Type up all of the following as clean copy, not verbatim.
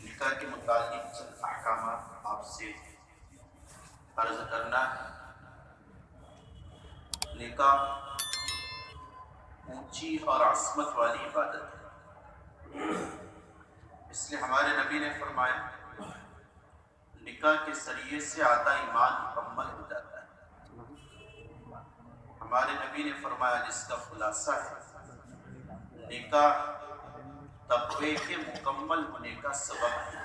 نکاح کے متعلق چند احکامات آپ سے عرض کرنا ہے۔ نکاح اونچی اور عصمت والی عبادت ہے، اس لیے ہمارے نبی نے فرمایا نکاح کے ذریعے سے آدھا ایمان مکمل ہو جاتا ہے۔ ہمارے نبی نے فرمایا جس کا خلاصہ ہے نکاح تقوی کے مکمل ہونے کا سبب ہے،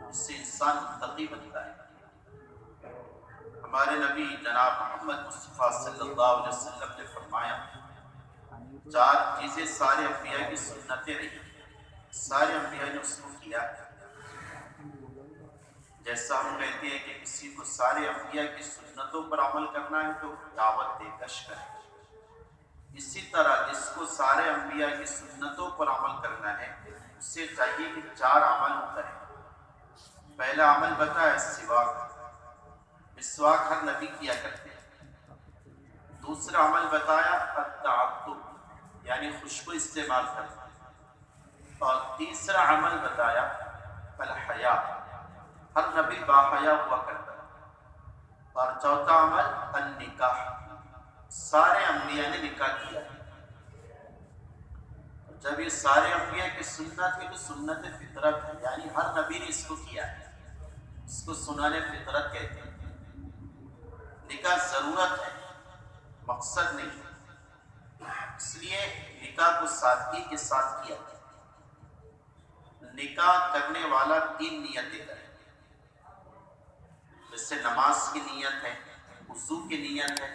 اس سے انسان متقی بنتا ہے۔ ہمارے نبی جناب محمد مصطفیٰ صلی اللہ علیہ وسلم نے فرمایا چار چیزیں سارے انبیاء کی سنتیں رہی، سارے انبیاء نے اس کو کیا۔ جیسا ہم کہتے ہیں کہ کسی کو سارے انبیاء کی سنتوں پر عمل کرنا ہے تو دعوت دے کش کرے، اسی طرح جس کو سارے انبیاء کی سنتوں پر عمل کرنا ہے اس سے چاہیے کہ چار عمل کرے۔ پہلا عمل بتایا سواک، مسواک ہر نبی کیا کرتے ہیں۔ دوسرا عمل بتایا التعطر یعنی خوشبو استعمال کرنا، اور تیسرا عمل بتایا الحیا، ہر نبی باحیا ہوا کرتا ہے، اور چوتھا عمل النکاح، سارے انبیاء نے نکاح کیا۔ جب یہ سارے انبیاء کی سنت ہے تو سنت فطرت ہے، یعنی ہر نبی نے اس کو کیا ہے، اس کو سنن فطرت کہتے ہیں۔ نکاح ضرورت ہے، مقصد نہیں، اس لیے نکاح کو سادگی کے ساتھ کیا جائے۔ نکاح کرنے والا تین نیتیں کرے، جیسے نماز کی نیت ہے، وضو کی نیت ہے،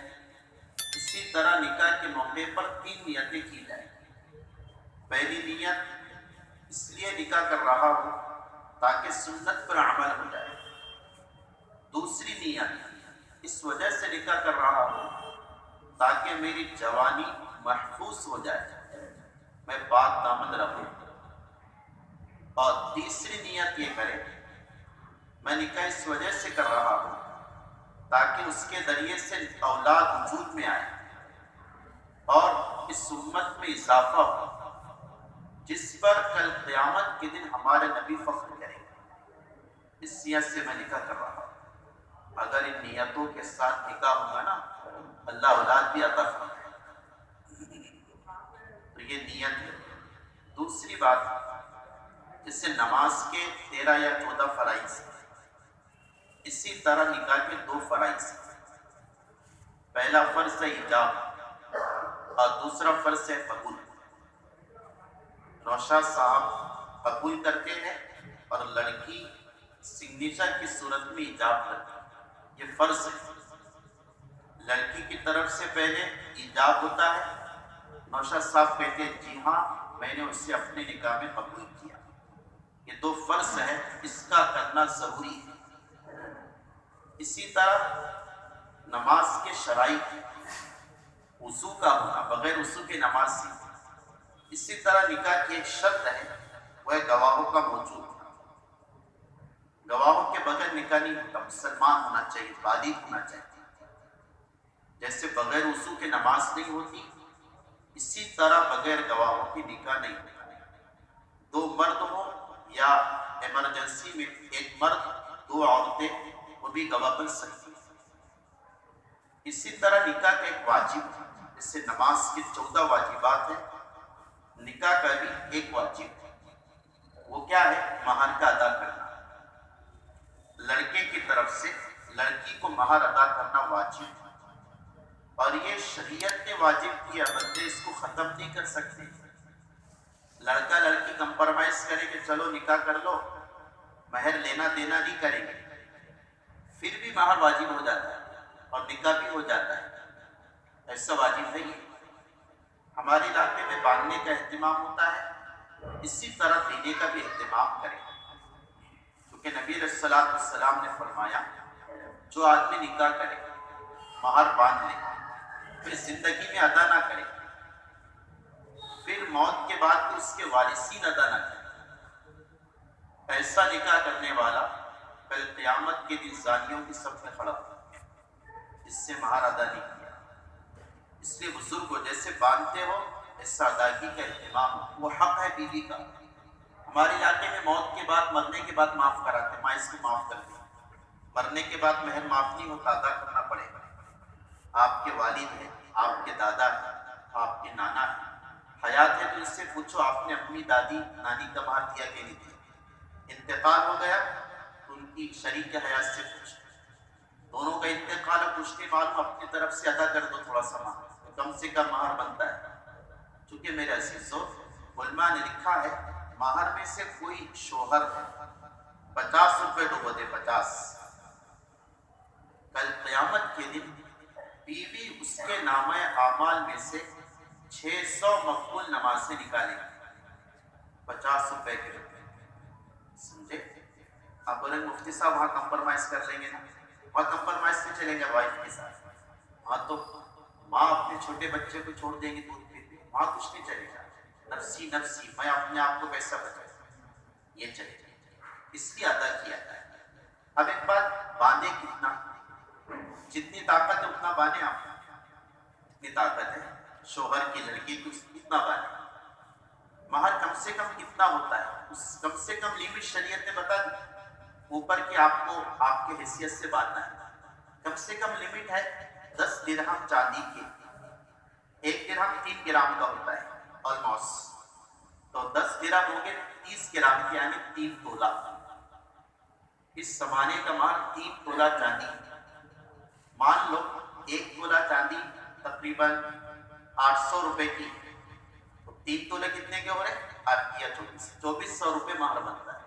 اسی طرح نکاح کے موقع پر تین نیتیں کی جائیں۔ پہلی نیت اس لیے نکاح کر رہا ہوں تاکہ سنت پر عمل ہو جائے۔ دوسری نیت اس وجہ سے نکاح کر رہا ہوں تاکہ میری جوانی محفوظ ہو جائے، میں پاک دامن رہوں۔ اور تیسری نیت یہ کرے میں نکاح اس وجہ سے کر رہا ہوں تاکہ اس کے ذریعے سے اولاد وجود میں آئے اور اس امت میں اضافہ ہو، جس پر کل قیامت کے دن ہمارے نبی فخر کریں گے۔ اس نیت سے میں نکاح کر رہا ہوں۔ اگر ان نیتوں کے ساتھ نکاح ہوگا نا اللہ اولاد بھی عطا فرمائے، تو یہ نیت ہے۔ دوسری بات جیسے نماز کے 13 یا 14 فرائض، اسی طرح نکاح کے 2 فرائض، پہلا فرض ہے ایجاب اور دوسرا فرض ہے قبول۔ نوشاد صاحب قبول کرتے ہیں اور لڑکی سگنیچر کی صورت میں ایجاب کرتی ہے، یہ فرض ہے۔ لڑکی کی طرف سے پہلے ایجاب ہوتا ہے، نوشاد صاحب کہتے ہیں جی ہاں میں نے اسے اپنے نکاح میں قبول کیا۔ یہ 2 فرض ہے، اس کا کرنا ضروری ہے۔ اسی طرح نماز کے شرائط، وضو کا ہونا، بغیر وضو کے نماز سے۔ اسی طرح نکاح کی ایک شرط ہے وہ ہے گواہوں کا موجود، گواہوں کے بغیر نکاح نہیں ہوتا، مسلمان ہونا چاہیے، بالغ ہونا چاہیے۔ جیسے بغیر وضو کے نماز نہیں ہوتی، اسی طرح بغیر گواہوں کی نکاح نہیں ہوتا۔ 2 مرد ہوں یا ایمرجنسی میں 1 مرد 2 عورتیں، وہ بھی گواہ بن سکتی ہیں۔ اسی طرح نکاح کا ایک واجب ہے، جیسے نماز کے 14 واجبات ہیں، نکاح کا بھی ایک واجب ہے، وہ کیا ہے؟ مہر کا ادا کرنا۔ لڑکے کی طرف سے لڑکی کو مہر ادا کرنا واجب ہے، اور یہ شریعت نے واجب کیا، بندے اس کو ختم نہیں کر سکتے۔ لڑکا لڑکی کمپرومائز کرے کہ چلو نکاح کر لو، مہر لینا دینا نہیں کریں گے، پھر بھی مہر واجب ہو جاتا ہے اور نکاح بھی ہو جاتا ہے، ایسا واجب نہیں ہے۔ ہمارے علاقے میں باندھنے کا اہتمام ہوتا ہے، اسی طرح دینے کا بھی اہتمام کریں، کیونکہ نبی علیہ السلام نے فرمایا جو آدمی نکاح کرے، مہر باندھ لے، پھر زندگی میں ادا نہ کرے، پھر موت کے بعد بھی اس کے وارثین ادا نہ کرے، ایسا نکاح کرنے والا کل قیامت کے دن زانیوں کی صف میں کھڑا ہوگا، جس سے مہر ادا نہیں کیا۔ اس لیے بزرگ کو جیسے باندھتے ہو ایسا ادائیگی کا اہتمام ہو، وہ حق ہے بیوی کا، ہمارے علاقے میں موت کے بعد، مرنے کے بعد معاف کراتے، ماں اس کو معاف کر دی، مرنے کے بعد مہر معاف نہیں ہوتا، ادا کرنا پڑے گا۔ آپ کے والد ہیں، آپ کے دادا ہیں، آپ کے نانا ہیں، حیات ہے تو اس سے پوچھو آپ نے اپنی دادی نانی کا مہر دیا کہ نہیں دیا؟ انتقال ہو گیا تو ان کی شریک حیات سے پوچھو، دونوں کا انتقال ہے، پوچھ کے معلوم اپنی طرف سے ادا کر دو تھوڑا سا مہر، تو کم سے کم مہر بنتا ہے۔ چونکہ میرے عزیزو، علماء نے لکھا ہے مہر میں سے کوئی شوہر 50 روپے ڈبو دے، 50، کل قیامت کے دن بیوی اس کے نامہ اعمال میں سے 600 مقبول نمازیں نکالے گی، 50 روپے کے روپے، سمجھے؟ آپ بولیں مفتی صاحب وہاں کمپرمائز کر لیں گے نا، وہاں کمپرمائز سے چلیں گے وائف کے ساتھ، ہاں تو ماں اپنے چھوٹے بچے کو چھوڑ دیں گے دودھ پیتے، وہاں کچھ نہیں چلے گا، نفسی نفسی، میں اپنے آپ کو کیسا بچاؤں، یہ چلے گا، اس لیے ادا کیا جائے۔ اب ایک بات، باندھے کتنا؟ جتنی طاقت ہے اتنا باندھے، آپ جتنی طاقت ہے شوہر کی لڑکی کو اتنا باندھے۔ مہر کم سے کم کتنا ہوتا ہے، اس کم سے کم لیمٹ شریعت نے بتا دی، اوپر کی آپ کو آپ کے حیثیت سے باندھنا ہے۔ کم سے کم لیمٹ ہے 10 درہم چاندی کی، 1 درہم 3 گرام کا ہوتا ہے آلموسٹ، تو 10 درہم ہو گئے 30 گرام کی، یعنی 3 تولہ۔ اس زمانے کا مہر 3 تولہ چاندی، مان لو 1 تولہ چاندی تقریباً 800 روپے کی، تو 3 تولے کتنے کے ہو رہے ہیں؟ 8 یا 2400 روپے مہر بنتا ہے۔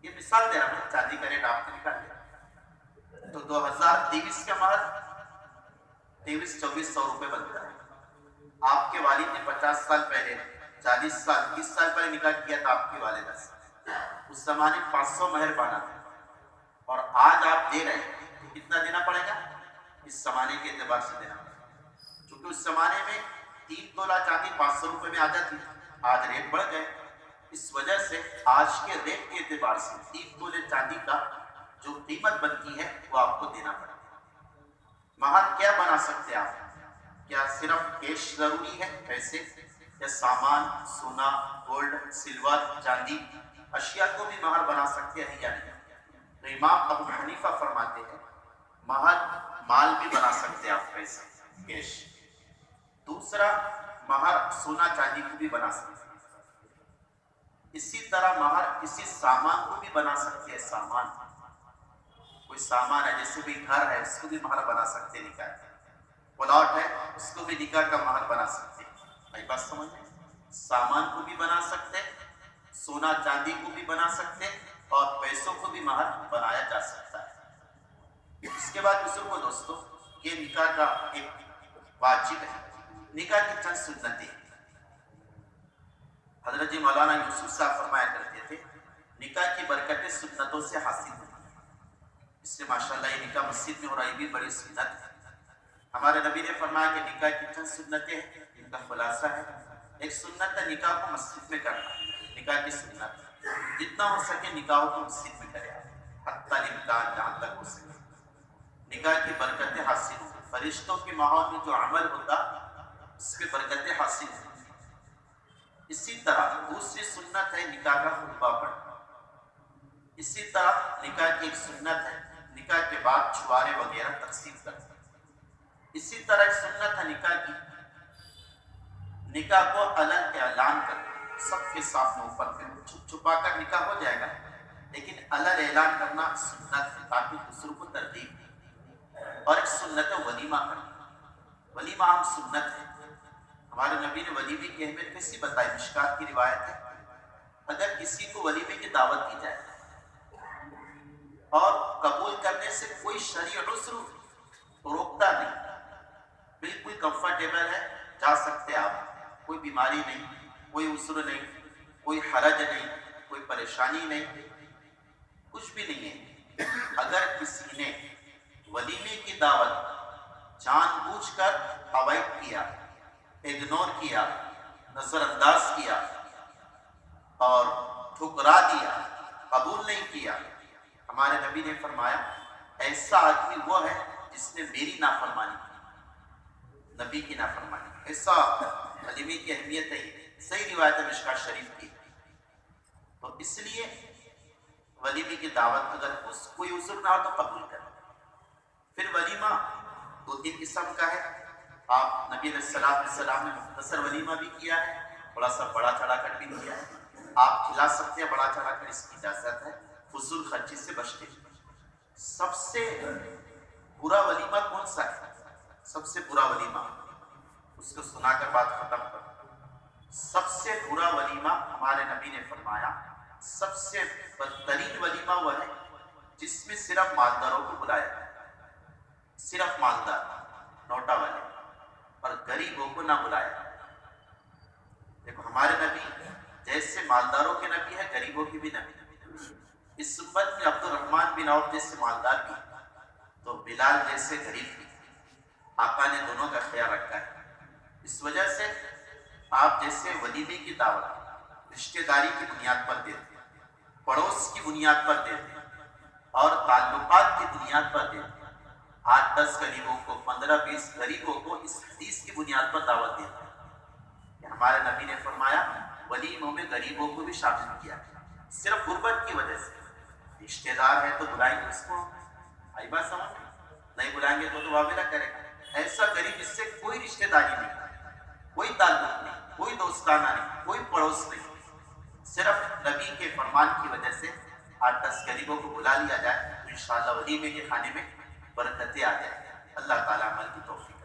یہ مثال دے رہا ہوں، چاندی کا ریٹ آپ نے نکال لیا، تو 2023 کا مہر 2300-2400 روپے بنتا ہے۔ آپ کے والد نے 50 سال پہلے، 40 سال 30 سال پہلے نکاح کیا تھا آپ کی والدہ سے، اس زمانے 500 مہر بانا تھا، اور آج آپ دے رہے ہیں تو کتنا دینا پڑے گا؟ اس زمانے کے اعتبار سے دینا پڑے گا، چونکہ اس زمانے میں 3 تولہ چاندی 500 روپے میں آ جاتی، آج ریٹ بڑھ گئے، اس وجہ سے آج کے ریٹ کے اعتبار سے 3 تولے چاندی کا جو قیمت بنتی ہے وہ آپ کو دینا پڑے گا۔ مہر کیا بنا سکتے آپ؟ کیا صرف کیش ضروری ہے پیسے، یا سامان، سونا، گولڈ، سلور، چاندی، اشیاء کو بھی مہر بنا سکتے ہیں یا نہیں؟ تو امام ابو حنیفہ فرماتے ہیں مہر مال بھی بنا سکتے ہیں آپ، پیسے، کیش۔ دوسرا، مہر سونا چاندی کو بھی بنا سکتے ہیں۔ اسی طرح مہر کسی سامان کو بھی بنا سکتے ہیں، سامان، کوئی سامان ہے جیسے بھی گھر ہے اس کو بھی مہر بنا سکتے ہیں، نکاح کا پلاٹ ہے اس کو بھی نکاح کا مہر بنا سکتے ہیں۔ بھائی بات سمجھ میں؟ سامان کو بھی بنا سکتے، سونا چاندی کو بھی بنا سکتے، اور پیسوں کو بھی مہر بنایا جا سکتا ہے۔ اس کے بعد بزرگوں دوستوں، یہ نکاح کا ایک واجب ہے۔ نکاح کی چند سنتیں، حضرت مولانا یوسف صاحب فرمایا کرتے تھے نکاح کی برکتیں سنتوں سے حاصل ہوتی ہیں، اس سے ماشاءاللہ یہ نکاح مسجد میں ہو رہا ہے، یہ بھی بڑی سنت ہے۔ ہمارے نبی نے فرمایا کہ نکاح کی چند سنتیں ہیں، ان کا خلاصہ ہے۔ ایک سنت ہے نکاح کو مسجد میں کرنا، نکاح کی سنت جتنا ہو سکے نکاح کو مسجد میں کرے، حتی الامکان جہاں تک ہو سکے، نکاح کی برکتیں حاصل ہوتی، فرشتوں کے ماحول میں جو عمل ہوتا اس کے برکتیں حاصل ہوتی۔ اسی طرح دوسری سنت ہے نکاح کا خطبہ پڑھنا۔ اسی طرح نکاح کی ایک سنت ہے نکاح کے بعد چھوارے وغیرہ تقسیم کرنا۔ اسی طرح ایک سنت ہے نکاح کی، نکاح کو الگ اعلان کرنا، سب کے سامنے اوپر کرنا، چھپ چھپا کر نکاح ہو جائے گا لیکن الگ اعلان کرنا سنت ہے تاکہ دوسروں کو ترغیب دے۔ اور ایک سنت ہے ولیمہ کرنا، ولیمہ عام سنت ہے۔ ہمارے نبی نے ولیمے کی اہمیت کیسی بتائی، مشکات کی روایت ہے، اگر کسی کو ولیمے کی دعوت دی جائے اور قبول کرنے سے کوئی شرعی عذر روکتا نہیں، بالکل کمفرٹیبل ہے، جا سکتے آپ، کوئی بیماری نہیں، کوئی عذر نہیں، کوئی حرج نہیں، کوئی پریشانی نہیں، کچھ بھی نہیں ہے، اگر کسی نے ولیمے کی دعوت جان بوجھ کر اوائڈ کیا، اگنور کیا، نظر انداز کیا اور ٹھکرا دیا، قبول نہیں کیا، ہمارے نبی نے فرمایا ایسا آدمی وہ ہے جس نے میری نافرمانی کی، نبی کی نافرمانی۔ ایسا ولیمے کی اہمیت ہے، صحیح روایت ہے مشکات شریف کی۔ اس لیے ولیمے کی دعوت اگر کوئی عذر نہ ہو تو قبول کریں۔ پھر ولیمہ 2-3 قسم کا ہے۔ آپ نبی علیہ السلام نے مختصر ولیمہ بھی کیا ہے، تھوڑا سا بڑا چڑھا کر بھی کیا ہے۔ آپ کھلا سکتے ہیں بڑا چڑھا کر، اس کی اجازت ہے، فضول خرچی سے بچتے ہیں۔ سب سے برا ولیمہ کون سا ہے؟ سب سے برا ولیمہ، اس کو سنا کر بات ختم کر۔ سب سے برا ولیمہ ہمارے نبی نے فرمایا، سب سے بدترین ولیمہ وہ ہے جس میں صرف مالداروں کو بلایا جائے، صرف مالدار نوٹا والے، اور غریبوں کو نہ بلایا جائے۔ دیکھو ہمارے نبی جیسے مالداروں کے نبی ہے، غریبوں کی بھی نبی ہے۔ اس امت میں عبد الرحمن بن عوف جیسے مالدار بھی، تو بلال جیسے غریب بھی، آقا نے دونوں کا خیال رکھا ہے۔ اس وجہ سے آپ جیسے ولیمے کی دعوت رشتہ داری کی بنیاد پر دیتے ہیں، پڑوس کی بنیاد پر دیتے ہیں، اور تعلقات کی بنیاد پر دیتے ہیں۔ 8-10 غریبوں کو، 15-20 غریبوں کو اس حدیث کی بنیاد پر دعوت دیتے ہیں کہ ہمارے نبی نے فرمایا ولیموں میں غریبوں کو بھی شامل کیا، صرف غربت کی وجہ سے۔ رشتہ دار ہے تو بلائیں گے اس کو، آئی بات سمجھ؟ نہیں بلائیں گے تو وابلہ کرے گا۔ ایسا غریب جس سے کوئی رشتہ داری نہیں، کوئی تعلق نہیں، کوئی دوستانہ نہیں، کوئی پڑوس نہیں، صرف نبی کے فرمان کی وجہ سے 8-10 غریبوں کو بلا لیا جائے تو انشاءاللہ ولیمے کے کھانے میں برکتیں آ جائیں۔ اللہ تعالیٰ عمل کی توفیق